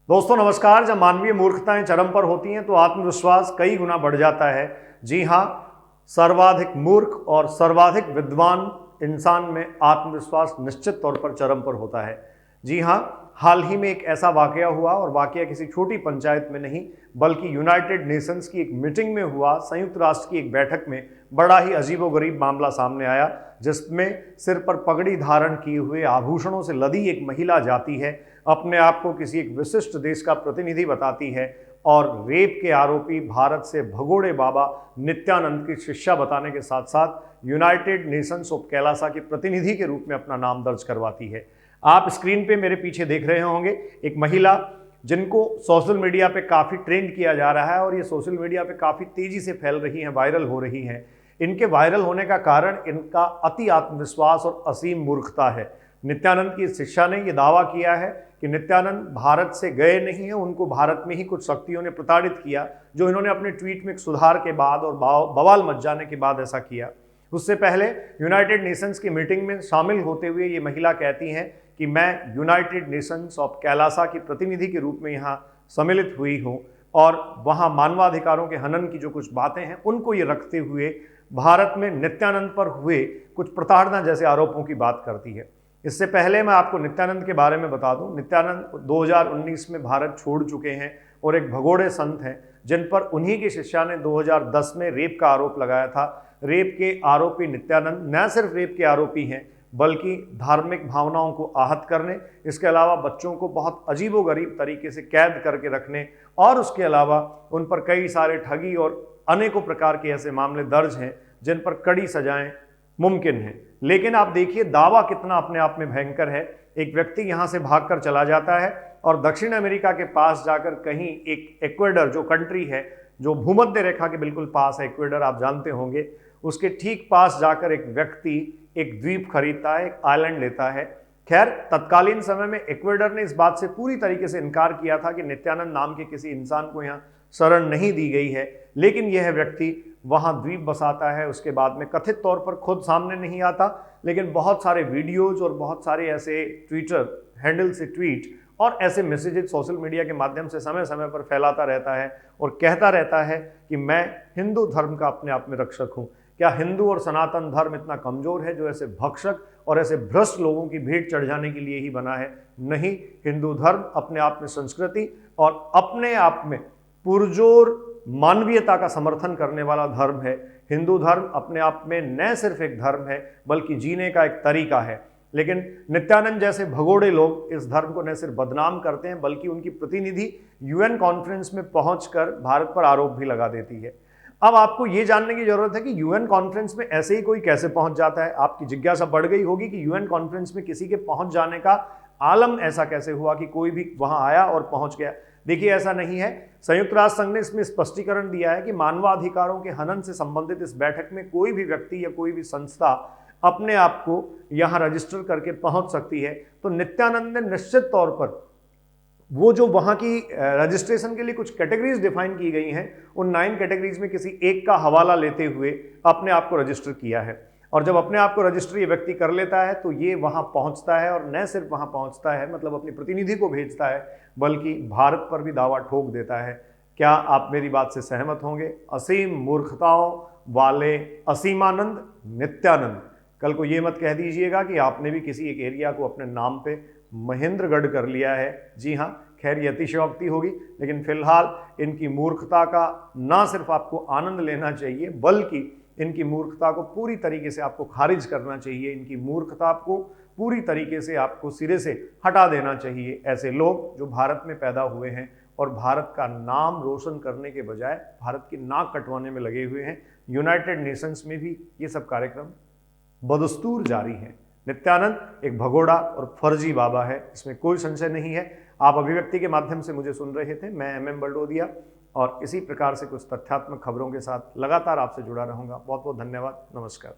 दोस्तों नमस्कार। जब मानवीय मूर्खताएं चरम पर होती हैं तो आत्मविश्वास कई गुना बढ़ जाता है। जी हाँ, सर्वाधिक मूर्ख और सर्वाधिक विद्वान इंसान में आत्मविश्वास निश्चित तौर पर चरम पर होता है। जी हाँ, हाल ही में एक ऐसा वाकया हुआ और वाकया किसी छोटी पंचायत में नहीं बल्कि यूनाइटेड नेशंस की एक मीटिंग में हुआ। संयुक्त राष्ट्र की एक बैठक में बड़ा ही अजीबोगरीब मामला सामने आया, जिसमें सिर पर पगड़ी धारण किए हुए आभूषणों से लदी एक महिला जाती है, अपने आप को किसी एक विशिष्ट देश का प्रतिनिधि बताती है और रेप के आरोपी भारत से भगोड़े बाबा नित्यानंद की शिष्या बताने के साथ साथ यूनाइटेड नेशंस ऑफ कैलासा के प्रतिनिधि के रूप में अपना नाम दर्ज करवाती है। आप स्क्रीन पे मेरे पीछे देख रहे होंगे एक महिला जिनको सोशल मीडिया पे काफ़ी ट्रेंड किया जा रहा है और ये सोशल मीडिया पे काफ़ी तेज़ी से फैल रही हैं, वायरल हो रही हैं। इनके वायरल होने का कारण इनका अति आत्मविश्वास और असीम मूर्खता है। नित्यानंद की शिष्या ने यह दावा किया है कि नित्यानंद भारत से गए नहीं हैं, उनको भारत में ही कुछ शक्तियों ने प्रताड़ित किया, जो इन्होंने अपने ट्वीट में एक सुधार के बाद और बवाल मच जाने के बाद ऐसा किया। उससे पहले यूनाइटेड नेशंस की मीटिंग में शामिल होते हुए ये महिला कहती हैं कि मैं यूनाइटेड नेशंस ऑफ कैलासा की प्रतिनिधि के रूप में यहाँ सम्मिलित हुई हूँ और वहाँ मानवाधिकारों के हनन की जो कुछ बातें हैं उनको ये रखते हुए भारत में नित्यानंद पर हुए कुछ प्रताड़ना जैसे आरोपों की बात करती है। इससे पहले मैं आपको नित्यानंद के बारे में बता दूं, नित्यानंद 2019 में भारत छोड़ चुके हैं और एक भगोड़े संत हैं जिन पर उन्हीं की शिष्या ने 2010 में रेप का आरोप लगाया था। रेप के आरोपी नित्यानंद न सिर्फ रेप के आरोपी हैं बल्कि धार्मिक भावनाओं को आहत करने, इसके अलावा बच्चों को बहुत अजीबोगरीब तरीके से कैद करके रखने और उसके अलावा उन पर कई सारे ठगी और अनेकों प्रकार के ऐसे मामले दर्ज हैं जिन पर कड़ी सजाएं मुमकिन है। लेकिन आप देखिए दावा कितना अपने आप में भयंकर है। एक व्यक्ति यहाँ से भागकर चला जाता है और दक्षिण अमेरिका के पास जाकर कहीं एक इक्वेडर जो कंट्री है, जो भूमध्य रेखा के बिल्कुल पास है, इक्वेडर आप जानते होंगे, उसके ठीक पास जाकर एक व्यक्ति एक द्वीप खरीदता है, एक आइलैंड लेता है। खैर तत्कालीन समय में इक्वेडर ने इस बात से पूरी तरीके से इनकार किया था कि नित्यानंद नाम के किसी इंसान को यहाँ शरण नहीं दी गई है, लेकिन यह व्यक्ति वहाँ द्वीप बसाता है। उसके बाद में कथित तौर पर खुद सामने नहीं आता, लेकिन बहुत सारे वीडियोज और बहुत सारे ऐसे ट्विटर हैंडल से ट्वीट और ऐसे मैसेजेस सोशल मीडिया के माध्यम से समय समय पर फैलाता रहता है और कहता रहता है कि मैं हिंदू धर्म का अपने आप में रक्षक हूँ। क्या हिंदू और सनातन धर्म इतना कमज़ोर है जो ऐसे भक्षक और ऐसे भ्रष्ट लोगों की भेंट चढ़ जाने के लिए ही बना है? नहीं, हिंदू धर्म अपने आप में संस्कृति और अपने आप में पुरजोर मानवीयता का समर्थन करने वाला धर्म है। हिंदू धर्म अपने आप में न सिर्फ एक धर्म है बल्कि जीने का एक तरीका है। लेकिन नित्यानंद जैसे भगोड़े लोग इस धर्म को न सिर्फ बदनाम करते हैं बल्कि उनकी प्रतिनिधि यूएन कॉन्फ्रेंस में पहुंचकर भारत पर आरोप भी लगा देती है। अब आपको ये जानने की जरूरत है कि यूएन कॉन्फ्रेंस में ऐसे ही कोई कैसे पहुंच जाता है। आपकी जिज्ञासा बढ़ गई होगी कि यूएन कॉन्फ्रेंस में किसी के पहुंच जाने का आलम ऐसा कैसे हुआ कि कोई भी वहां आया और पहुंच गया। देखिए ऐसा नहीं है। संयुक्त राष्ट्र संघ ने इसमें स्पष्टीकरण दिया है कि मानवाधिकारों के हनन से संबंधित इस बैठक में कोई भी व्यक्ति या कोई भी संस्था अपने आप को यहां रजिस्टर करके पहुंच सकती है। तो नित्यानंद ने निश्चित तौर पर वो जो वहाँ की रजिस्ट्रेशन के लिए कुछ कैटेगरीज डिफाइन की गई हैं, उन 9 कैटेगरीज में किसी एक का हवाला लेते हुए अपने आप को रजिस्टर किया है। और जब अपने आप को रजिस्टर ये व्यक्ति कर लेता है तो ये वहाँ पहुँचता है और न सिर्फ वहाँ पहुँचता है, मतलब अपनी प्रतिनिधि को भेजता है, बल्कि भारत पर भी दावा ठोक देता है। क्या आप मेरी बात से सहमत होंगे? असीम मूर्खताओं वाले असीमानंद नित्यानंद, कल को ये मत कह दीजिएगा कि आपने भी किसी एक एरिया को अपने नाम पे महेंद्रगढ़ कर लिया है। जी हाँ, खैर ये अतिशयोक्ति होगी, लेकिन फिलहाल इनकी मूर्खता का ना सिर्फ आपको आनंद लेना चाहिए बल्कि इनकी मूर्खता को पूरी तरीके से आपको खारिज करना चाहिए। इनकी मूर्खता को पूरी तरीके से आपको सिरे से हटा देना चाहिए। ऐसे लोग जो भारत में पैदा हुए हैं और भारत का नाम रोशन करने के बजाय भारत की नाक कटवाने में लगे हुए हैं। यूनाइटेड नेशंस में भी ये सब कार्यक्रम बदस्तूर जारी हैं। नित्यानंद एक भगोड़ा और फर्जी बाबा है, इसमें कोई संशय नहीं है। आप अभिव्यक्ति के माध्यम से मुझे सुन रहे थे, मैं MM बलडोदिया, और इसी प्रकार से कुछ तथ्यात्मक खबरों के साथ लगातार आपसे जुड़ा रहूंगा। बहुत बहुत धन्यवाद। नमस्कार।